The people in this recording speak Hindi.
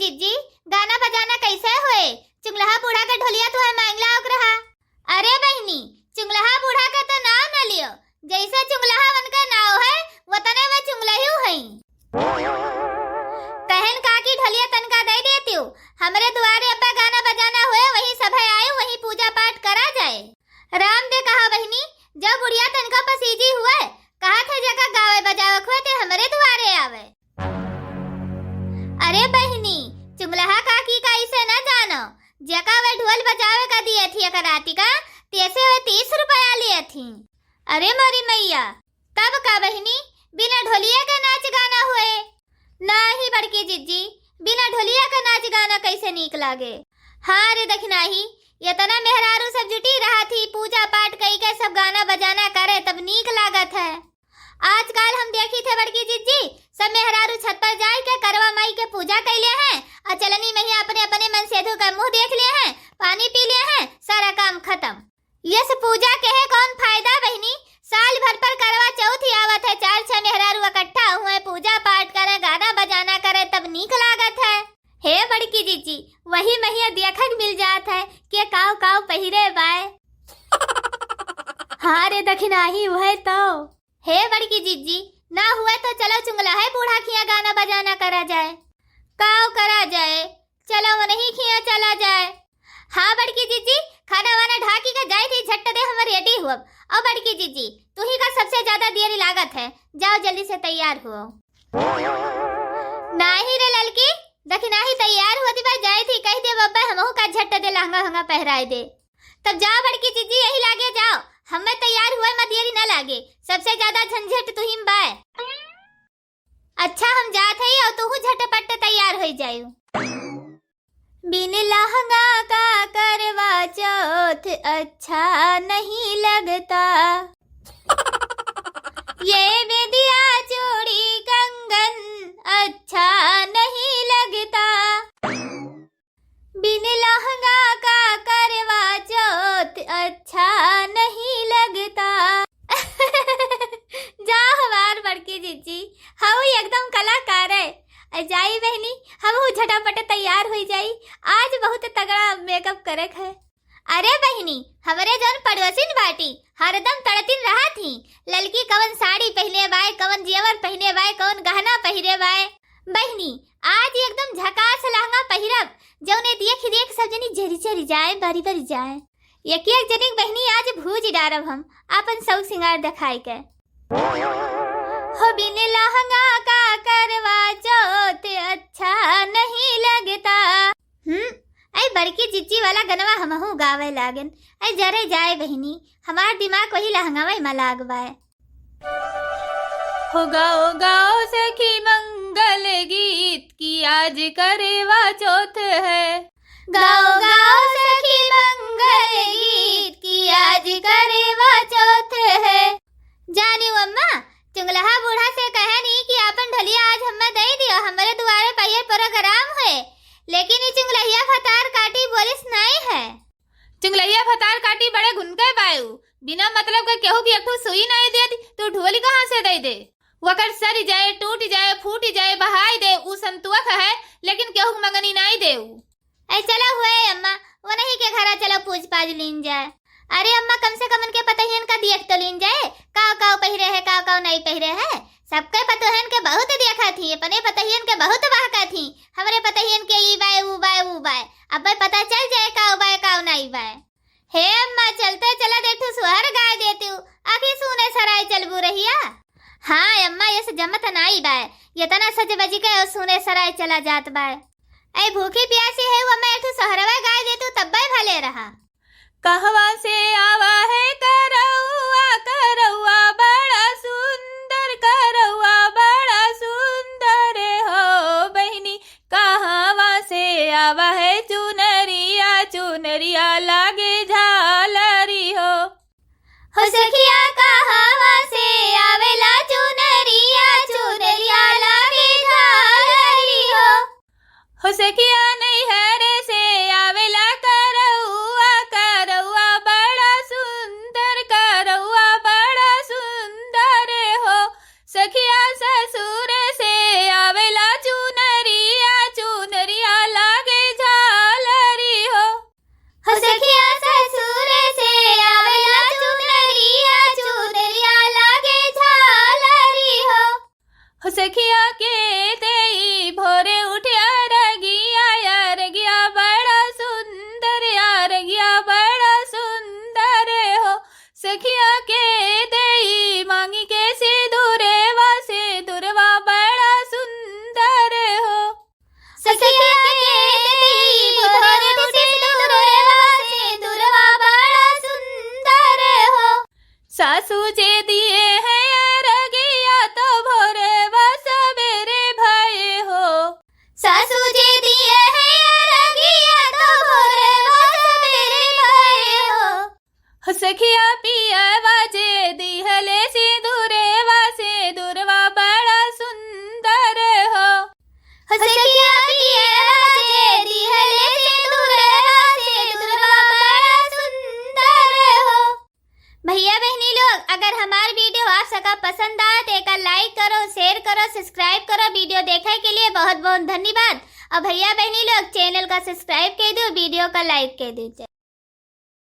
जिज्जी, गाना बजाना कैसे हुए? चुंगलहा बूढ़ा का ढोलिया तो है मांगला उग रहा। अरे बहनी, चुंगलहा बूढ़ा का तो नाम न लियो, जैसे चुंगलहा उनका नाव है वतने में चुंगलही हई। कहन काकी ढोलिया तनका दे देती हूँ, हमरे द्वारे अब्बा गाना बजाना हुए वही सभा आए वही पूजा पाठ करा जाए। राम दे कहा बहनी, जब बुढ़िया तनका पसीजी हुए कहा थे जगह गावे बजावे हुए ते हमरे द्वारे आवे। अरे बहनी, चुंगलहा काकी का इसे न जानो, जका वे ढोल बजावे का दिए थी कराती का तैसे वे 30 रुपया लिए थी। अरे मारी मैया, तब का बहनी बिना ढोलिया का नाच गाना हुए? नहीं बड़की जिज्जी, बिना ढोलिया का नाच गाना कैसे नीक लागे। हाँ रे दखनाही, ये तना मेहरारू सब जुटी रहा थी पूजा पाठ कई के सब गाना बजाना करे तब नीक लागत है। आजकल हम देखी थे बड़की जिज्जी, सब मेहरारू छत पर जाए के करवा माई के पूजा कैले हैं और चलनी में ही अपने अपने मन सेधु का मुंह देख लिए हैं, पानी पी लिए हैं, सारा काम खत्म। यस पूजा के है कौन फायदा बहनी? साल भर पर करवा चौथ ही आवत है, 4-6 मेहरारू इकट्ठा हुए पूजा पाठ करे गाना बजाना करे तब नीक लागत है। हे बड़की जिज्जी, वही महिया देखक मिल जात है के काव काव पहिरे बाय। हाँ रे दखनाही वह तो। हे बड़की जिज्जी, ना हुआ तो चलो चुंगलहा बूढ़ा खिया गाना बजाना करा जाए। काव करा जाए, चलो वो नहीं खिया चला जाए। हाँ बड़की जिज्जी, खाना वाना ढाकी का जाए थी झट दे हम रेडी हुआ। और बड़की जिज्जी, तू ही का सबसे ज्यादा देरी लागत है, जाओ जल्दी से तैयार हो। नहीं रे ललकी, दखनाही तैयार होती बार जाए थी कह दे बब्बा हमहू का झट दे लहंगा हंगा पहराए दे। तब जाओ बड़की जिज्जी, यही लागे जाओ, हमें तैयार हुए मत देरी न लागे, सबसे ज्यादा झंझट तू ही बाय। अच्छा हम जात है और तू झटपट तैयार हो जायू। बिन लहंगा का करवा चौथ अच्छा नहीं लगता, ये बेदिया चूड़ी कंगन अच्छा नहीं लगता। बिन लहंगा का करवा चौथ अच्छा नहीं लगता। जा हमार बड़की जिज्जी, हम एकदम कलाकार है। जाई बहनी, हम झटापट तैयार हो जाई, आज बहुत तगड़ा मेकअप करे है। अरे बहनी, हमारे जौन पड़ोसिन बाटी हरदम तड़तिन रहा थी, ललकी कवन साड़ी पहने बाय, कवन जेवर पहने बाय, कवन गहना पहने बाय। बहनी आज एकदम झकास लहंगा पहिरब, जौने देख देख सब जनी झरी झरी जाए, बारी बारी जाए। एक एक जनी बहनी आज भूज डारब हम अपन सब सिंगार दिखाई के। हो बिन लहंगा का करवा चौथ अच्छा नहीं लगता। ऐ बड़की जिज्जी वाला गनवा हमहू गावे लागन। ऐ जरे जाए बहनी, हमार दिमाग वही लहंगावा में लागवाए। हो गाओ गाओ सखी मंगल गीत की आज करवा चौथ है। गाओ गाओ सखी मंगल गीत की आज करवा चौथ है। जानियो अम्मा, चुंगलहा बूढ़ा से कहनी कि अपन ढोलिया आज हमें दे दियो, हमारे द्वारे पहिए प्रोग्राम हुए, लेकिन ये चुंगलहिया फतार काटी बोलिस नहीं है। चुंगलहिया फतार काटी बड़े घुनके बायू, बिना मतलब के केहू की एकठू सुई नहीं दे दी तो ढोली कहाँ से दे दे? वकर सर जाए, टूट जाए, फूट जाए, बहाई दे, उ संतुआ है, लेकिन केहू मंगनी नहीं दे। ऐ चलो हुए अम्मा, वो नहीं के घरा चलो पूछ पाज लीन जाए। अरे अम्मा कम से कम उनके पतहियन का देख तो लीन जाए, काव काव पहिरे है, काव काव नहीं पहिरे है। सबके पतोहन के बहुत देखा थी, अपने पतहियन के बहुत बहका थी, हमारे पतहियन के ई बाय ऊ बाय ऊ बाय, अब पता चल जाए काव बाय काव नहीं बाय। हे अम्मा चलते चला देखो सुहर गाय देती हूँ, आखिर सुने सराय चलबू रहिया। हाँ अम्मा ये से जमत नहीं बाय, ये तना सज बजी के सुने सराय चला जात बाय। ऐ भूखी प्यासी है वो मैं ठू सहरवा गाय देतू तब बाय भले रहा। कहवा से आवा है करौआ, करौआ बड़ा सुंदर, करौआ बड़ा सुंदर हो बहनी। कहवा से आवा है चुनरिया, चुनरिया लागे झालरी हो। हो सखिया कहवा से आवेला चुनरिया, चुनरिया लागे झालरी हो। सखिया नहीं है से आवेला करौआ, करौआ बड़ा सुंदर, करौआ बड़ा सुंदर हो। सखिया ससुर से आवेला चुनरिया, चुनरिया सासू जी दिए है अरगिया तो भोरे सवेरे भये हो। सखिया पिया वाजे दिहले सिंदूरे वासे दुर्वा बड़ा सुंदर हो। सखिया पिया वाजे दिहले सिंदूरे वासे दुर्वा बड़ा सुंदर हो। भैया बहनी लोग, अगर हमार वीडियो आप सबका पसंद आए तो एक लाइक करो, शेयर करो, सब्सक्राइब करो। वीडियो देखने के लिए बहुत बहुत धन्यवाद। और भैया बहनी लोग चैनल का सब्सक्राइब कर दो, वीडियो का लाइक कर दो।